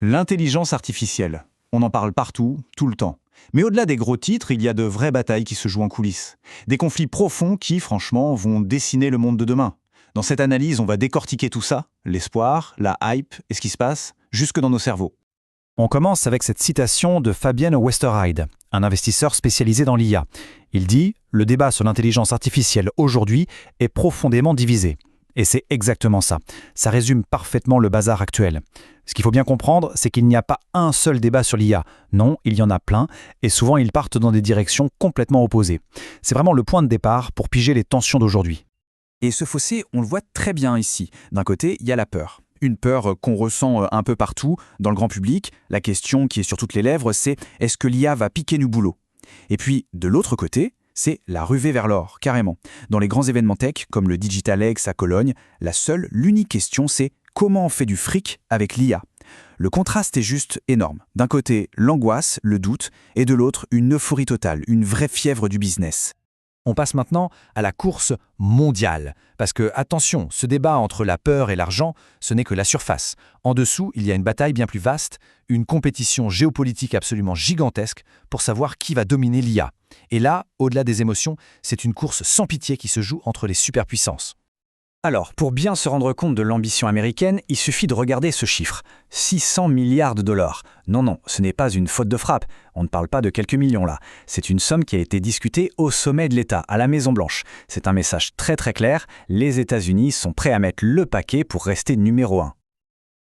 L'intelligence artificielle. On en parle partout, tout le temps. Mais au-delà des gros titres, il y a de vraies batailles qui se jouent en coulisses. Des conflits profonds qui, franchement, vont dessiner le monde de demain. Dans cette analyse, on va décortiquer tout ça, l'espoir, la hype et ce qui se passe, jusque dans nos cerveaux. On commence avec cette citation de Fabian Westerheide, un investisseur spécialisé dans l'IA. Il dit « Le débat sur l'intelligence artificielle aujourd'hui est profondément divisé ». Et c'est exactement ça. Ça résume parfaitement le bazar actuel. Ce qu'il faut bien comprendre, c'est qu'il n'y a pas un seul débat sur l'IA. Non, il y en a plein, et souvent ils partent dans des directions complètement opposées. C'est vraiment le point de départ pour piger les tensions d'aujourd'hui. Et ce fossé, on le voit très bien ici. D'un côté, il y a la peur. Une peur qu'on ressent un peu partout, dans le grand public. La question qui est sur toutes les lèvres, c'est « est-ce que l'IA va piquer du boulot ?» Et puis, de l'autre côté, c'est la ruée vers l'or, carrément. Dans les grands événements tech, comme le Digital X à Cologne, l'unique question, c'est comment on fait du fric avec l'IA. Le contraste est juste énorme. D'un côté, l'angoisse, le doute, et de l'autre, une euphorie totale, une vraie fièvre du business. On passe maintenant à la course mondiale. Parce que, attention, ce débat entre la peur et l'argent, ce n'est que la surface. En dessous, il y a une bataille bien plus vaste, une compétition géopolitique absolument gigantesque pour savoir qui va dominer l'IA. Et là, au-delà des émotions, c'est une course sans pitié qui se joue entre les superpuissances. Alors, pour bien se rendre compte de l'ambition américaine, il suffit de regarder ce chiffre. 600 milliards de dollars. Non, ce n'est pas une faute de frappe. On ne parle pas de quelques millions là. C'est une somme qui a été discutée au sommet de l'État, à la Maison-Blanche. C'est un message très clair. Les États-Unis sont prêts à mettre le paquet pour rester numéro 1.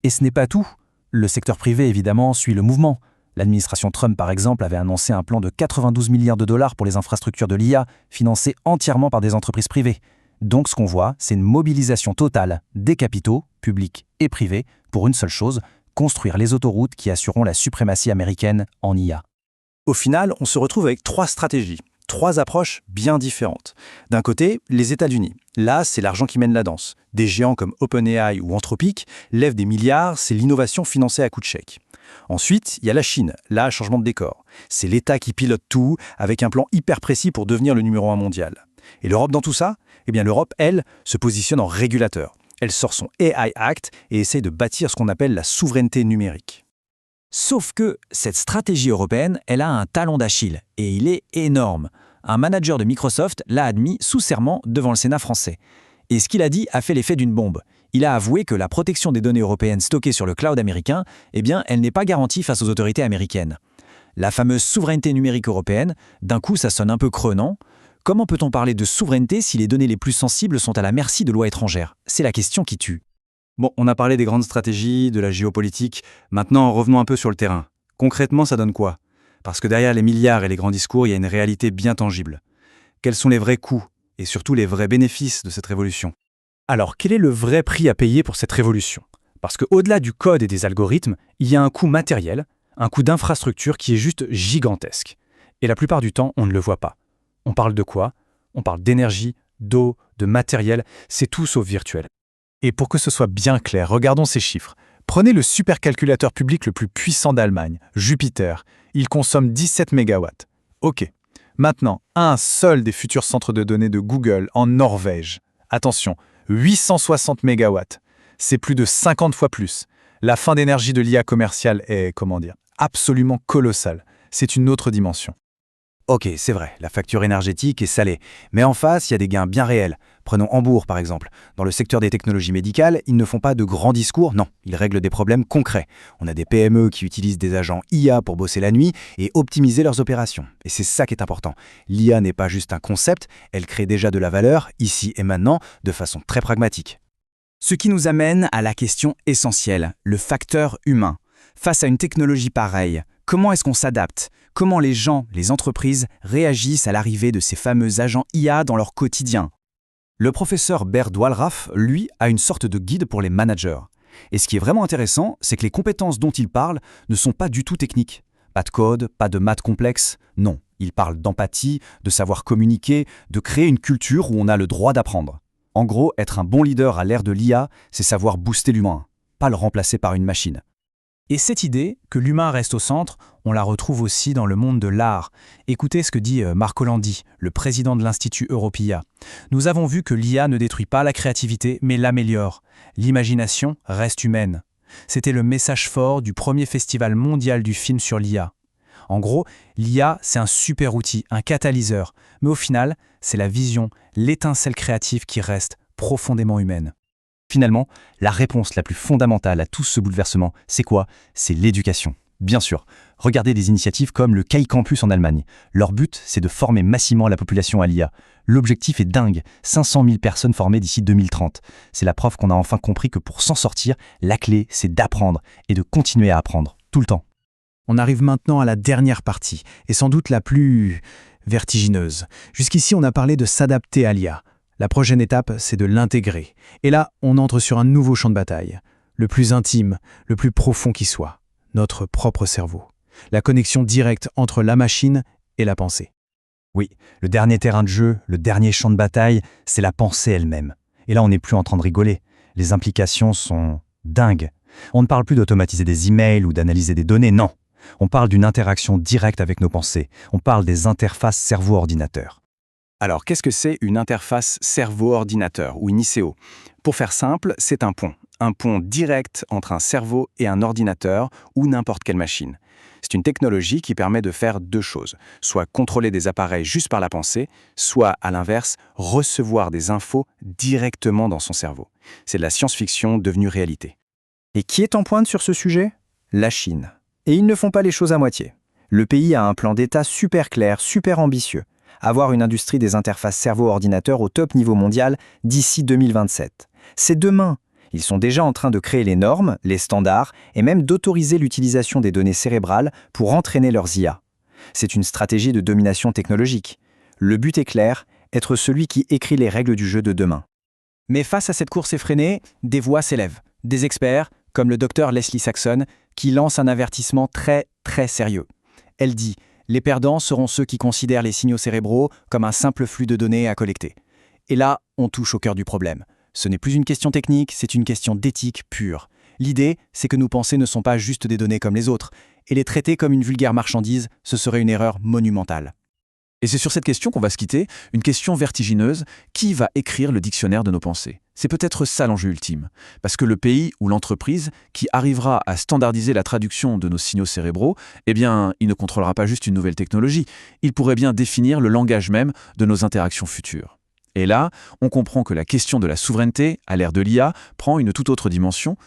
Et ce n'est pas tout. Le secteur privé, évidemment, suit le mouvement. L'administration Trump, par exemple, avait annoncé un plan de 92 milliards de dollars pour les infrastructures de l'IA, financées entièrement par des entreprises privées. Donc ce qu'on voit, c'est une mobilisation totale des capitaux, publics et privés, pour une seule chose, construire les autoroutes qui assureront la suprématie américaine en IA. Au final, on se retrouve avec 3 stratégies, 3 approches bien différentes. D'un côté, les États-Unis. Là, c'est l'argent qui mène la danse. Des géants comme OpenAI ou Anthropic lèvent des milliards, c'est l'innovation financée à coups de chèque. Ensuite, il y a la Chine. Là, changement de décor. C'est l'État qui pilote tout, avec un plan hyper précis pour devenir le numéro 1 mondial. Et l'Europe dans tout ça ? Eh bien l'Europe, elle, se positionne en régulateur. Elle sort son AI Act et essaie de bâtir ce qu'on appelle la souveraineté numérique. Sauf que cette stratégie européenne, elle a un talon d'Achille, et il est énorme. Un manager de Microsoft l'a admis sous serment devant le Sénat français. Et ce qu'il a dit a fait l'effet d'une bombe. Il a avoué que la protection des données européennes stockées sur le cloud américain, eh bien, elle n'est pas garantie face aux autorités américaines. La fameuse souveraineté numérique européenne, d'un coup ça sonne un peu creux, non ? Comment peut-on parler de souveraineté si les données les plus sensibles sont à la merci de lois étrangères ? C'est la question qui tue. Bon, on a parlé des grandes stratégies, de la géopolitique. Maintenant, revenons un peu sur le terrain. Concrètement, ça donne quoi ? Parce que derrière les milliards et les grands discours, il y a une réalité bien tangible. Quels sont les vrais coûts et surtout les vrais bénéfices de cette révolution ? Alors, quel est le vrai prix à payer pour cette révolution ? Parce qu'au-delà du code et des algorithmes, il y a un coût matériel, un coût d'infrastructure qui est juste gigantesque. Et la plupart du temps, on ne le voit pas. On parle de quoi ? On parle d'énergie, d'eau, de matériel, c'est tout sauf virtuel. Et pour que ce soit bien clair, regardons ces chiffres. Prenez le supercalculateur public le plus puissant d'Allemagne, Jupiter. Il consomme 17 MW. Ok. Maintenant, un seul des futurs centres de données de Google en Norvège. Attention, 860 MW. C'est plus de 50 fois plus. La fin d'énergie de l'IA commerciale est, absolument colossale. C'est une autre dimension. Ok, c'est vrai, la facture énergétique est salée. Mais en face, il y a des gains bien réels. Prenons Hambourg, par exemple. Dans le secteur des technologies médicales, ils ne font pas de grands discours, non. Ils règlent des problèmes concrets. On a des PME qui utilisent des agents IA pour bosser la nuit et optimiser leurs opérations. Et c'est ça qui est important. L'IA n'est pas juste un concept, elle crée déjà de la valeur, ici et maintenant, de façon très pragmatique. Ce qui nous amène à la question essentielle, le facteur humain. Face à une technologie pareille, comment est-ce qu'on s'adapte ? Comment les gens, les entreprises, réagissent à l'arrivée de ces fameux agents IA dans leur quotidien ? Le professeur Bert Walraff, lui, a une sorte de guide pour les managers. Et ce qui est vraiment intéressant, c'est que les compétences dont il parle ne sont pas du tout techniques. Pas de code, pas de maths complexes, non. Il parle d'empathie, de savoir communiquer, de créer une culture où on a le droit d'apprendre. En gros, être un bon leader à l'ère de l'IA, c'est savoir booster l'humain, pas le remplacer par une machine. Et cette idée, que l'humain reste au centre, on la retrouve aussi dans le monde de l'art. Écoutez ce que dit Marco Landi, le président de l'Institut Europia. Nous avons vu que l'IA ne détruit pas la créativité, mais l'améliore. L'imagination reste humaine. C'était le message fort du premier festival mondial du film sur l'IA. En gros, l'IA, c'est un super outil, un catalyseur, mais au final, c'est la vision, l'étincelle créative qui reste profondément humaine. Finalement, la réponse la plus fondamentale à tout ce bouleversement, c'est quoi? C'est l'éducation. Bien sûr, regardez des initiatives comme le KI Campus en Allemagne. Leur but, c'est de former massivement la population à l'IA. L'objectif est dingue, 500 000 personnes formées d'ici 2030. C'est la preuve qu'on a enfin compris que pour s'en sortir, la clé, c'est d'apprendre et de continuer à apprendre, tout le temps. On arrive maintenant à la dernière partie, et sans doute la plus vertigineuse. Jusqu'ici, on a parlé de s'adapter à l'IA. La prochaine étape, c'est de l'intégrer. Et là, on entre sur un nouveau champ de bataille, le plus intime, le plus profond qui soit, notre propre cerveau. La connexion directe entre la machine et la pensée. Oui, le dernier terrain de jeu, le dernier champ de bataille, c'est la pensée elle-même. Et là, on n'est plus en train de rigoler. Les implications sont dingues. On ne parle plus d'automatiser des emails ou d'analyser des données, non. On parle d'une interaction directe avec nos pensées. On parle des interfaces cerveau-ordinateur. Alors, qu'est-ce que c'est une interface cerveau-ordinateur ou une ICO? Pour faire simple, c'est un pont direct entre un cerveau et un ordinateur ou n'importe quelle machine. C'est une technologie qui permet de faire deux choses, soit contrôler des appareils juste par la pensée, soit, à l'inverse, recevoir des infos directement dans son cerveau. C'est de la science-fiction devenue réalité. Et qui est en pointe sur ce sujet? La Chine. Et ils ne font pas les choses à moitié. Le pays a un plan d'État super clair, super ambitieux. Avoir une industrie des interfaces cerveau-ordinateur au top niveau mondial d'ici 2027. C'est demain. Ils sont déjà en train de créer les normes, les standards, et même d'autoriser l'utilisation des données cérébrales pour entraîner leurs IA. C'est une stratégie de domination technologique. Le but est clair, être celui qui écrit les règles du jeu de demain. Mais face à cette course effrénée, des voix s'élèvent. Des experts, comme le docteur Leslie Saxon, qui lance un avertissement très, très sérieux. Elle dit « Les perdants seront ceux qui considèrent les signaux cérébraux comme un simple flux de données à collecter. » Et là, on touche au cœur du problème. Ce n'est plus une question technique, c'est une question d'éthique pure. L'idée, c'est que nos pensées ne sont pas juste des données comme les autres, et les traiter comme une vulgaire marchandise, ce serait une erreur monumentale. Et c'est sur cette question qu'on va se quitter, une question vertigineuse. Qui va écrire le dictionnaire de nos pensées? C'est peut-être ça l'enjeu ultime. Parce que le pays ou l'entreprise qui arrivera à standardiser la traduction de nos signaux cérébraux, eh bien, il ne contrôlera pas juste une nouvelle technologie, il pourrait bien définir le langage même de nos interactions futures. Et là, on comprend que la question de la souveraineté, à l'ère de l'IA, prend une toute autre dimension,